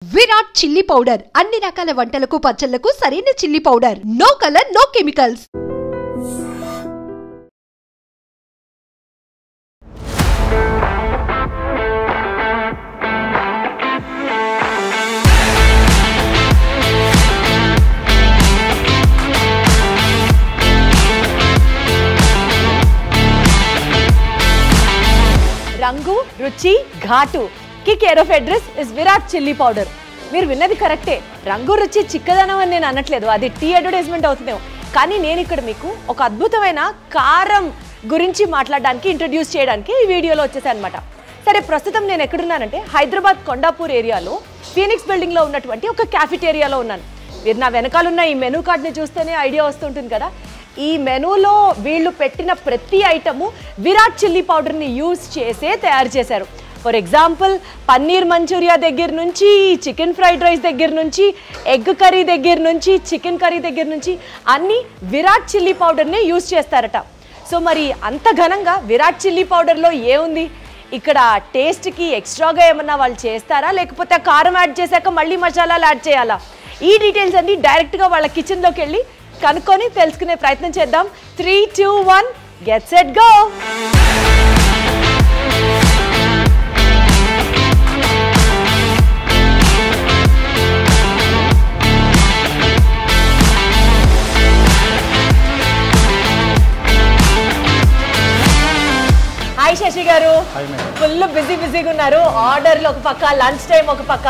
Virat chilli powder అన్ని రకాల వంటలకు పచ్చళ్లకు సరైన chilli powder. No colour no chemicals. రంగు రుచి ఘాటు కి care of address is Virat chilli powder. మీరు విన్నది కరెక్టే, రంగు రుచి చిక్కదనం అని నేను అనట్లేదు, అది టీ అడ్వర్టైజ్మెంట్ అవుతుందేమో. కానీ నేను ఇక్కడ మీకు ఒక అద్భుతమైన కారం గురించి మాట్లాడడానికి ఇంట్రడ్యూస్ చేయడానికి ఈ వీడియోలో వచ్చేసాను అనమాట. సరే, ప్రస్తుతం నేను ఎక్కడున్నానంటే హైదరాబాద్ కొండాపూర్ ఏరియాలో ఫీనిక్స్ బిల్డింగ్లో ఉన్నటువంటి ఒక క్యాఫిటేరియాలో ఉన్నాను. మీరు నా వెనకాలన్న ఈ మెనూ కార్డ్ని చూస్తేనే ఐడియా వస్తుంటుంది కదా. ఈ మెనూలో వీళ్ళు పెట్టిన ప్రతి ఐటము విరాట్ చిల్లీ పౌడర్ని యూజ్ చేసే తయారు చేశారు. ఫర్ ఎగ్జాంపుల్, పన్నీర్ మంచూరియా దగ్గర నుంచి, చికెన్ ఫ్రైడ్ రైస్ దగ్గర నుంచి, ఎగ్ కర్రీ దగ్గర నుంచి, చికెన్ కర్రీ దగ్గర నుంచి అన్నీ విరాట్ చిల్లీ పౌడర్ని యూజ్ చేస్తారట. సో మరి అంత ఘనంగా విరాట్ చిల్లీ పౌడర్లో ఏముంది? ఇక్కడ టేస్ట్కి ఎక్స్ట్రాగా ఏమన్నా వాళ్ళు చేస్తారా, లేకపోతే కారం యాడ్ చేశాక మళ్ళీ మసాలాలు యాడ్ చేయాలా? ఈ డీటెయిల్స్ అన్నీ డైరెక్ట్గా వాళ్ళ కిచెన్లోకి వెళ్ళి కనుక్కొని తెలుసుకునే ప్రయత్నం చేద్దాం. 3, 2, 1 get set go. Hi Shashi గారు, ఫుల్ బిజీగా ఉన్నారు. ఆర్డర్లు ఒక పక్క, లంచ్ టైం ఒక పక్క.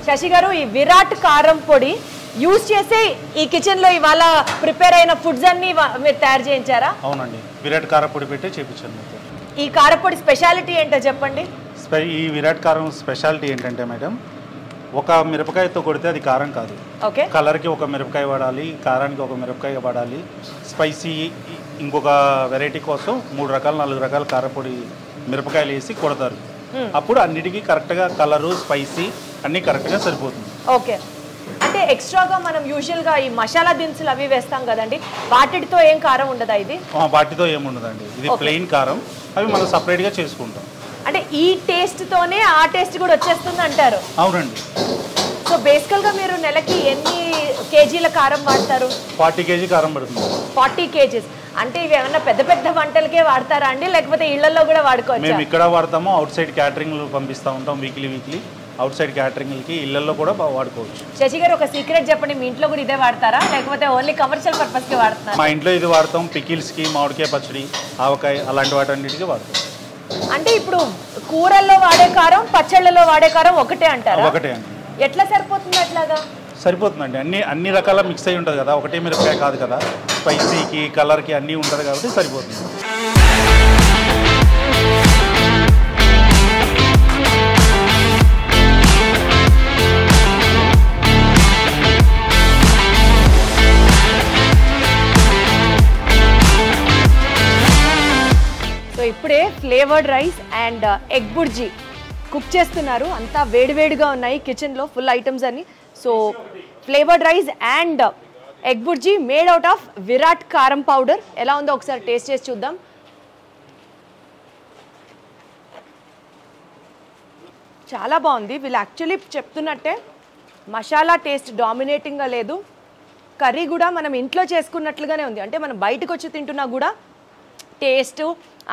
శశి గారు, ఈ విరాట్ కారం పొడి యూజ్ చేసి ఈ కిచెన్ లో ఇవాళ ప్రిపేర్ అయిన ఫుడ్స్ అన్ని మీరు తయారు చేయించారా? అవునండి, విరాట్ కారపొడి పెట్టి చేయించాను. ఈ కారపొడి స్పెషాలిటీ ఏంటో చెప్పండి. ఈ విరాట్ కారం స్పెషాలిటీ ఏంటంటే మేడం, ఒక మిరపకాయతో కొడితే అది కారం కాదు. ఓకే, కలర్కి ఒక మిరపకాయ వాడాలి, కారానికి ఒక మిరపకాయ వాడాలి, స్పైసీ ఇంకొక వెరైటీ కోసం 3 రకాల 4 రకాల కారపొడి మిరపకాయలు వేసి కొడతారు. అప్పుడు అన్నిటికీ కరెక్ట్గా కలరు, స్పైసీ అన్నీ కరెక్ట్గా సరిపోతుంది. ఓకే, అంటే ఎక్స్ట్రాగా మనం యూజువల్గా ఈ మసాలా దినుసులు అవి వేస్తాం కదండి, వాటితో ఏం కారం ఉండదా? ఇది వాటితో ఏముండదండి, ఇది ప్లెయిన్ కారం. అవి మనం సపరేట్గా చేసుకుంటాం. అంటే ఈ టేస్ట్ తోనే ఆ టేస్ట్ కూడా వచ్చేస్తుంది అంటారు? అవునండి. సో బేసికల్గా మీరు నెలకి ఎన్ని కేజీల కారం వాడతారు? 40 కేజీ కారం పడుతుంది. 40 కేజీస్ అంటే ఇవి ఏమన్నా పెద్ద పెద్ద వంటలకే వాడతారా అండి, లేకపోతే ఇళ్లలో కూడా వాడుకోవచ్చు? మేము ఇక్కడ వాడతాము, అవుట్ సైడ్ క్యాటరింగ్లు పంపిస్తూ ఉంటాం. వీక్లీ అవుట్ సైడ్ క్యాటరింగ్లకి, ఇళ్లలో కూడా వాడుకోవచ్చు. శశి గారు, ఒక సీక్రెట్ చెప్పండి, మీ ఇంట్లో కూడా ఇదే వాడతారా, లేకపోతే ఓన్లీ కమర్షియల్ పర్పస్కి వాడుతారా? మా ఇంట్లో ఇది వాడతాం, పికిల్స్కి, మామిడికాయ పచ్చడి, ఆవకాయ అలాంటి వాటన్నిటికీ వాడతాం. అంటే ఇప్పుడు కూరల్లో వాడే కారం, పచ్చళ్ళలో వాడే కారం ఒకటే అంటారా? ఒకటే అండి. ఎట్లా సరిపోతుంది అట్లాగా? సరిపోతుందండి, అన్ని రకాల మిక్స్ అయి ఉంటుంది కదా, ఒకటే మిరపకాయ కాదు కదా, స్పైసీకి కలర్కి అన్నీ ఉంటుంది కాబట్టి సరిపోతుంది. సో ఇప్పుడే flavoured rice and egg bhurji cook చేస్తున్నారు. అంతా వేడివేడిగా ఉన్నాయి కిచెన్లో, ఫుల్ ఐటమ్స్ అన్ని. So flavoured rice and egg bhurji made out of Virat కారం పౌడర్. ఎలా ఉందో ఒకసారి టేస్ట్ చేసి చూద్దాం. చాలా బాగుంది. వీళ్ళు యాక్చువల్లీ చెప్తున్నట్టే మసాలా టేస్ట్ డామినేటింగ్గా లేదు, కర్రీ కూడా మనం ఇంట్లో చేసుకున్నట్లుగానే ఉంది. అంటే మనం బయటకు వచ్చి తింటున్నా కూడా టేస్ట్,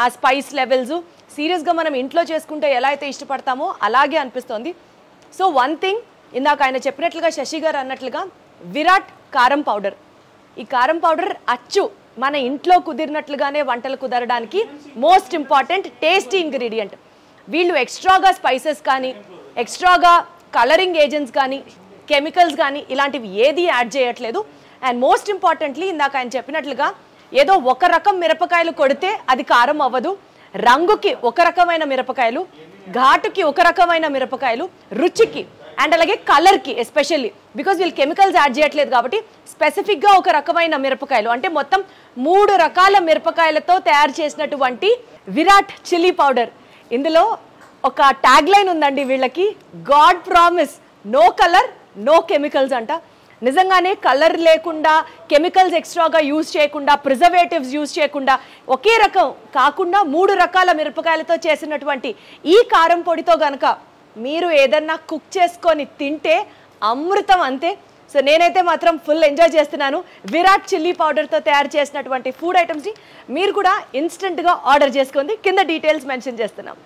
ఆ స్పైస్ లెవెల్స్ సీరియస్గా మనం ఇంట్లో చేసుకుంటే ఎలా అయితే ఇష్టపడతామో అలాగే అనిపిస్తుంది. సో వన్ థింగ్, ఇందాక ఆయన చెప్పినట్లుగా, శశి గారు అన్నట్లుగా, విరాట్ కారం పౌడర్, ఈ కారం పౌడర్ అచ్చు మన ఇంట్లో కుదిరినట్లుగానే వంటలు కుదరడానికి మోస్ట్ ఇంపార్టెంట్ టేస్టీ ఇంగ్రీడియంట్. వీళ్ళు ఎక్స్ట్రాగా స్పైసెస్ కానీ, ఎక్స్ట్రాగా కలరింగ్ ఏజెంట్స్ కానీ, కెమికల్స్ కానీ ఇలాంటివి ఏది యాడ్ చేయట్లేదు. అండ్ మోస్ట్ ఇంపార్టెంట్లీ, ఇందాక ఆయన చెప్పినట్లుగా, ఏదో ఒక రకం మిరపకాయలు కొడితే అది కారం అవ్వదు. రంగుకి ఒక రకమైన మిరపకాయలు, ఘాటుకి ఒక రకమైన మిరపకాయలు, రుచికి అండ్ అలాగే కలర్కి ఎస్పెషల్లీ, బికాజ్ వీళ్ళు కెమికల్స్ యాడ్ చేయట్లేదు కాబట్టి స్పెసిఫిక్గా ఒక రకమైన మిరపకాయలు, అంటే మొత్తం 3 రకాల మిరపకాయలతో తయారు చేసినటువంటి విరాట్ చిల్లీ పౌడర్. ఇందులో ఒక ట్యాగ్ లైన్ ఉందండి వీళ్ళకి, god promise, no colour no chemicals అంట. నిజంగానే కలర్ లేకుండా, కెమికల్స్ ఎక్స్ట్రాగా యూజ్ చేయకుండా, ప్రిజర్వేటివ్స్ యూజ్ చేయకుండా, ఒకే రకం కాకుండా 3 రకాల మిరపకాయలతో చేసినటువంటి ఈ కారం పొడితో గనక మీరు ఏదన్నా కుక్ చేసుకొని తింటే అమృతం అంతే. సో నేనైతే మాత్రం ఫుల్ ఎంజాయ్ చేస్తున్నాను. విరాట్ చిల్లీ పౌడర్తో తయారు చేసినటువంటి ఫుడ్ ఐటమ్స్ని మీరు కూడా ఇన్స్టెంట్గా ఆర్డర్ చేసుకోండి. కింద డీటెయిల్స్ మెన్షన్ చేస్తున్నాం.